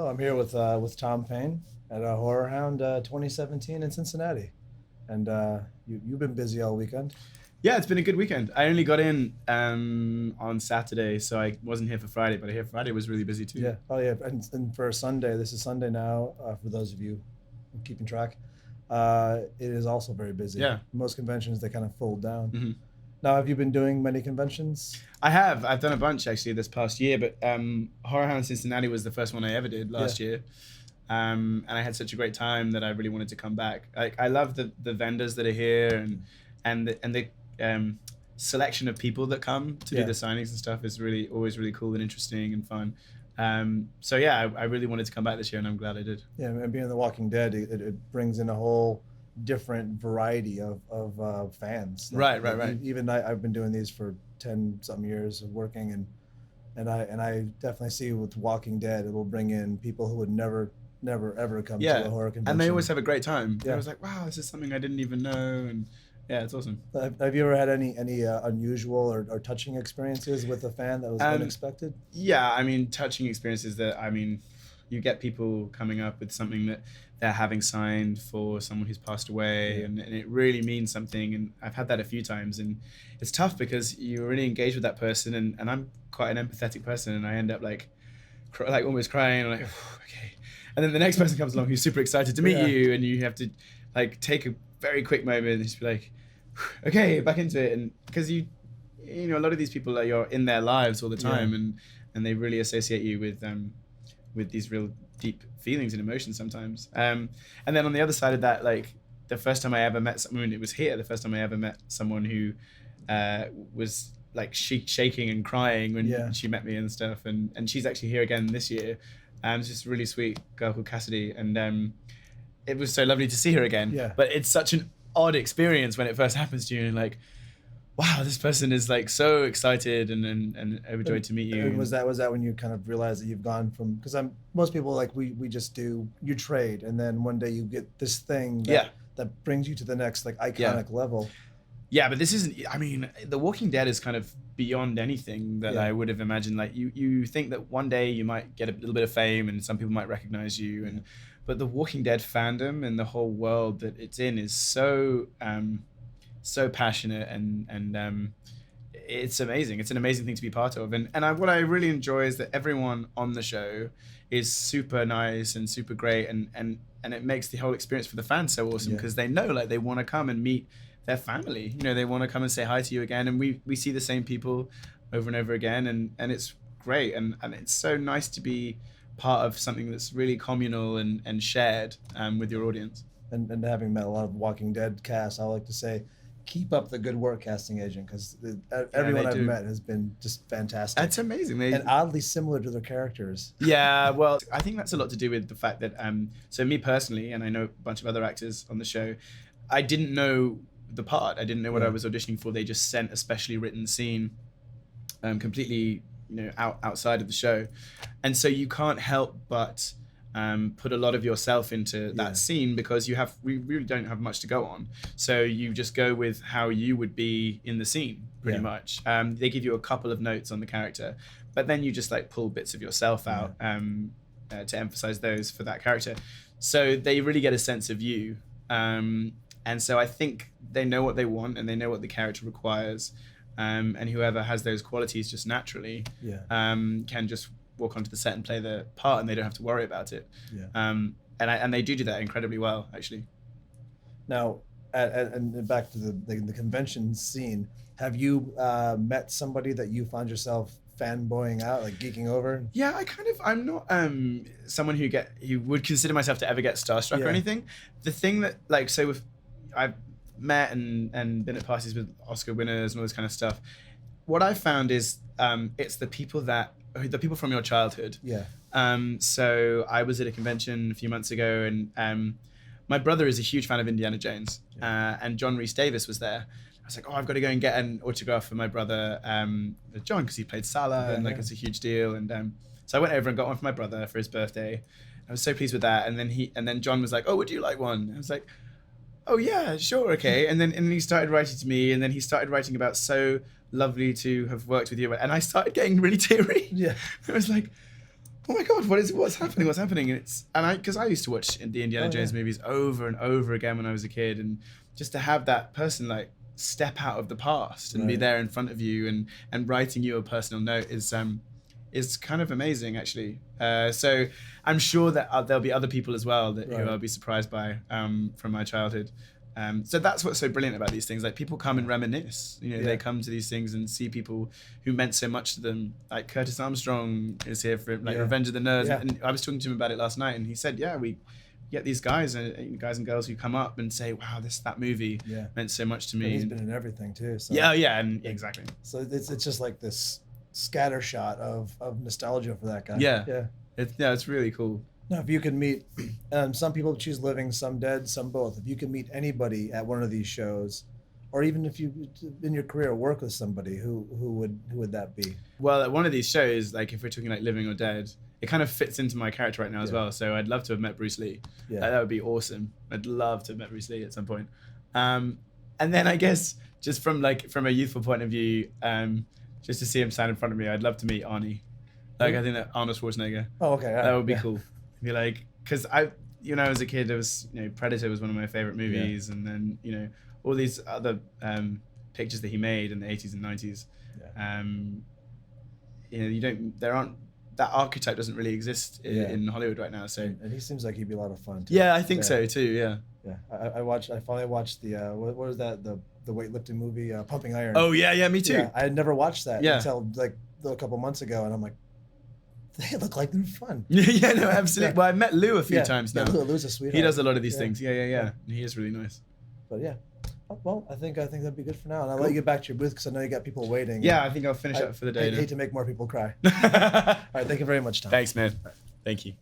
Oh, I'm here with Tom Payne at HorrorHound 2017 in Cincinnati, and you've been busy all weekend. Yeah, it's been a good weekend. I only got in on Saturday, so I wasn't here for Friday, but I hear Friday was really busy too. Yeah. Oh yeah. And for Sunday, this is Sunday now. For those of you keeping track, it is also very busy. Yeah. Most conventions they kind of fold down. hmm Now, have you been doing many conventions? I have. I've done a bunch actually this past year, but HorrorHound Cincinnati was the first one I ever did last year. And I had such a great time that I really wanted to come back. I love the vendors that are here and the selection of people that come to do the signings and stuff is really always really cool and interesting and fun. So yeah, I really wanted to come back this year, and I'm glad I did. Yeah, and being The Walking Dead, it brings in a whole different variety of fans. Right. Even I've been doing these for 10 something years of working, and I definitely see with Walking Dead, it will bring in people who would never ever come to a horror convention. And they always have a great time. Yeah. I was like, wow, this is something I didn't even know, and yeah, it's awesome. Have you ever had any unusual or touching experiences with a fan that was unexpected? Yeah, I mean, touching experiences that, I mean, you get people coming up with something that they're having signed for someone who's passed away, and it really means something. And I've had that a few times, and it's tough because you're really engaged with that person, and I'm quite an empathetic person, and I end up like almost crying, and like, okay. And then the next person comes along who's super excited to meet you, and you have to like take a very quick moment and just be like, okay, back into it. And because you know, a lot of these people you're in their lives all the time, and they really associate you with these real deep feelings and emotions sometimes. And then on the other side of that, like the first time I ever met someone, it was here, the first time I ever met someone who was like shaking and crying when she met me and stuff. And she's actually here again this year. It's just a really sweet girl called Cassidy. And it was so lovely to see her again. Yeah. But it's such an odd experience when it first happens to you, and like, wow, this person is like so excited and overjoyed to meet you. And was that when you kind of realized that you've gone from, because most people like we just do, you trade, and then one day you get this thing that brings you to the next like iconic level. Yeah, but this isn't, I mean, The Walking Dead is kind of beyond anything that I would have imagined. Like you think that one day you might get a little bit of fame and some people might recognize you, but The Walking Dead fandom and the whole world that it's in is so passionate, and it's amazing. It's an amazing thing to be part of. And what I really enjoy is that everyone on the show is super nice and super great, and it makes the whole experience for the fans so awesome, because they know like they want to come and meet their family. You know, they want to come and say hi to you again, and we see the same people over and over again, and it's great, and it's so nice to be part of something that's really communal and shared with your audience. And having met a lot of Walking Dead cast, I like to say, keep up the good work, casting agent, because everyone I've met has been just fantastic. That's amazing. And oddly similar to their characters. Yeah, well, I think that's a lot to do with the fact that, so me personally, and I know a bunch of other actors on the show, I didn't know the part. I didn't know what I was auditioning for. They just sent a specially written scene completely, you know, outside of the show. And so you can't help but put a lot of yourself into that scene, because we really don't have much to go on. So you just go with how you would be in the scene, pretty much. They give you a couple of notes on the character, but then you just like pull bits of yourself out to emphasize those for that character. So they really get a sense of you. And so I think they know what they want, and they know what the character requires. And whoever has those qualities just naturally can just walk onto the set and play the part, and they don't have to worry about it. And they do that incredibly well, actually. Now, and back to the convention scene, have you met somebody that you found yourself fanboying out, like geeking over? Yeah, I'm not someone who would consider myself to ever get starstruck or anything. The thing that, like, so I've met and been at parties with Oscar winners and all this kind of stuff. What I've found is it's the people from your childhood. So I was at a convention a few months ago, and my brother is a huge fan of Indiana Jones, and John Rhys Davis was there. I was like, oh, I've got to go and get an autograph for my brother John, because he played Salah, and like it's a huge deal. And so I went over and got one for my brother for his birthday. I was so pleased with that. And then John was like, oh, would you like one? I was like, oh yeah, sure, okay. And he started writing to me, and then he started writing about so lovely to have worked with you, and I started getting really teary. I was like, oh my God, what's happening? What's happening? And because I used to watch the Indiana Jones movies over and over again when I was a kid, and just to have that person like step out of the past and be there in front of you and writing you a personal note is kind of amazing, actually. So I'm sure that there'll be other people as well who I'll be surprised by from my childhood. So that's what's so brilliant about these things. Like, people come and reminisce. You know, they come to these things and see people who meant so much to them. Like Curtis Armstrong is here for like Revenge of the Nerds, and I was talking to him about it last night, and he said, "Yeah, we get these guys and girls who come up and say, wow, that movie meant so much to me." And he's been in everything too. So. And exactly. So it's just like this scatter shot of nostalgia for that guy. Yeah. It's really cool. Now, if you could meet, some people choose living, some dead, some both. If you could meet anybody at one of these shows, or even if you in your career work with somebody, who would that be? Well, at one of these shows, like if we're talking like living or dead, it kind of fits into my character right now as well. So I'd love to have met Bruce Lee. That would be awesome. I'd love to have met Bruce Lee at some point. And then I guess just from a youthful point of view, just to see him stand in front of me, I'd love to meet Arnie. Like, I think that Arnold Schwarzenegger. Oh, okay. That would be cool. Be like, because when I was a kid, it was, Predator was one of my favorite movies, and then all these other pictures that he made in the 80s and 90s. That archetype doesn't really exist in Hollywood right now. So and he seems like he'd be a lot of fun too. Yeah, I think so too. Yeah. I finally watched the what was that, the weightlifting movie, Pumping Iron. Oh yeah, me too. Yeah, I had never watched that until like a couple months ago, and I'm like, they look like they're fun. Yeah, no, absolutely. Well, I've met Lou a few times now. Lou's a sweetheart. He does a lot of these things. Yeah. He is really nice. But yeah. Oh, well, I think that'd be good for now, and I'll let you get back to your booth because I know you got people waiting. Yeah, I think I'll finish up for the day. I hate to make more people cry. All right, thank you very much, Tom. Thanks, man. Thank you.